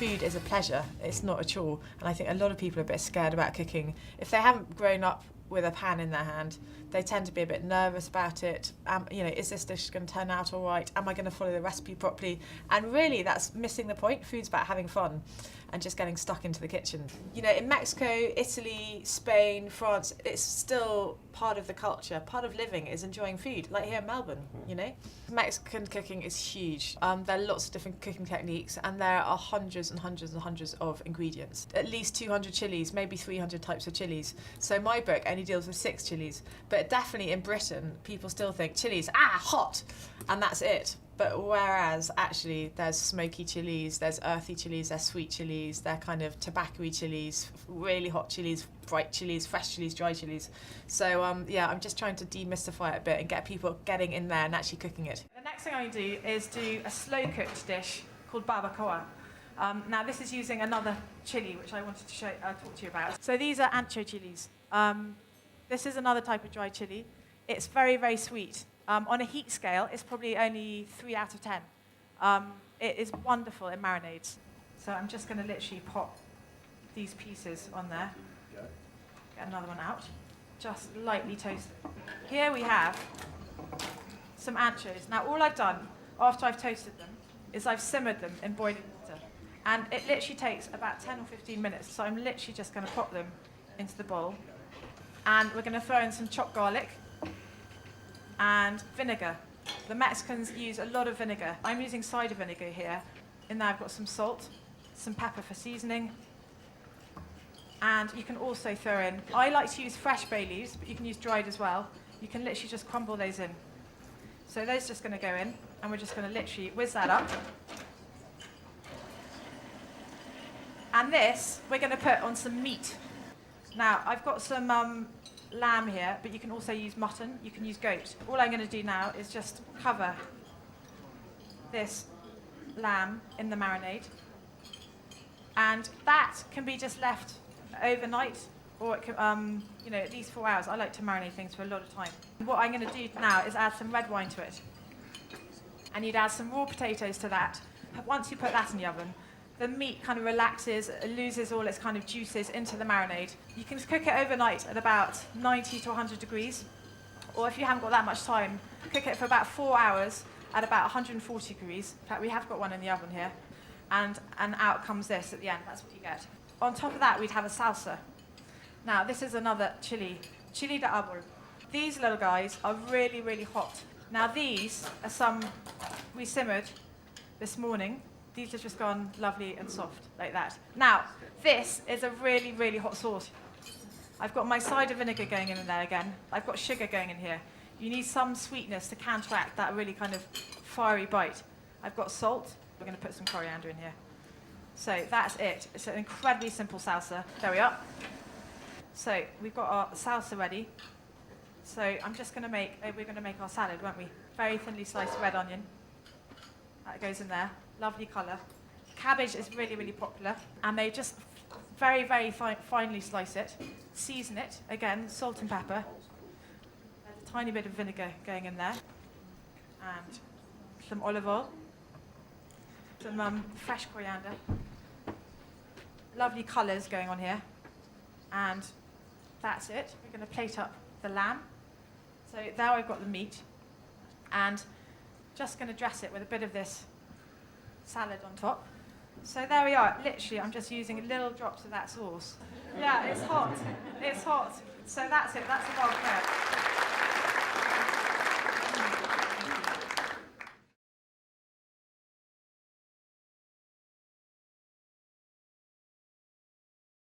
food is a pleasure, it's not a chore. And I think a lot of people are a bit scared about cooking. If they haven't grown up with a pan in their hand, they tend to be a bit nervous about it. Is this dish going to turn out all right? Am I going to follow the recipe properly? And really, that's missing the point. Food's about having fun and just getting stuck into the kitchen. In Mexico, Italy, Spain, France, it's still part of the culture. Part of living is enjoying food, like here in Melbourne, Mexican cooking is huge. There are lots of different cooking techniques, and there are hundreds and hundreds and hundreds of ingredients. At least 200 chilies, maybe 300 types of chilies. So my book only deals with 6 chilies, but definitely in Britain, people still think chilies, hot, and that's it. But whereas actually there's smoky chilies, there's earthy chilies, there's sweet chilies, they're kind of tobacco-y chilies, really hot chilies, bright chilies, fresh chilies, dry chilies. So I'm just trying to demystify it a bit and get people getting in there and actually cooking it. The next thing I'm going to do is do a slow-cooked dish called barbacoa. Now this is using another chili which I wanted to talk to you about. So these are ancho chilies. This is another type of dry chili. It's very, very sweet. On a heat scale, it's probably only 3 out of 10. It is wonderful in marinades. So I'm just going to literally pop these pieces on there. Get another one out. Just lightly toast it. Here we have some anchos. Now all I've done after I've toasted them is I've simmered them in boiling water. And it literally takes about 10 or 15 minutes. So I'm literally just going to pop them into the bowl. And we're going to throw in some chopped garlic and vinegar. The Mexicans use a lot of vinegar. I'm using cider vinegar here. In there I've got some salt, some pepper for seasoning, and you can also throw in, I like to use fresh bay leaves, but you can use dried as well. You can literally just crumble those in. So those are just going to go in, and we're just going to literally whiz that up. And this we're going to put on some meat. Now I've got some lamb here, but you can also use mutton, you can use goat. All I'm going to do now is just cover this lamb in the marinade, and that can be just left overnight, or it can, at least 4 hours. I like to marinate things for a lot of time. What I'm going to do now is add some red wine to it, and you'd add some raw potatoes to that. Once you put that in the oven, the meat kind of relaxes, loses all its kind of juices into the marinade. You can cook it overnight at about 90 to 100 degrees, or if you haven't got that much time, cook it for about 4 hours at about 140 degrees. In fact, we have got one in the oven here, and out comes this at the end. That's what you get. On top of that, we'd have a salsa. Now, this is another chili de árbol. These little guys are really, really hot. Now, these are some we simmered this morning. These have just gone lovely and soft, like that. Now, this is a really, really hot sauce. I've got my cider vinegar going in there again. I've got sugar going in here. You need some sweetness to counteract that really kind of fiery bite. I've got salt. We're going to put some coriander in here. So that's it. It's an incredibly simple salsa. There we are. So we've got our salsa ready. So I'm just going to we're going to make our salad, won't we? Very thinly sliced red onion. That goes in there. Lovely colour. Cabbage is really, really popular, and they just very, very finely slice it, season it, again, salt and pepper, a tiny bit of vinegar going in there, and some olive oil, some fresh coriander, lovely colours going on here, and that's it. We're going to plate up the lamb. So there I've got the meat, and just going to dress it with a bit of this salad on top. So there we are. Literally, I'm just using little drops of that sauce. Yeah, it's hot. It's hot. So that's it. That's the barbacoa.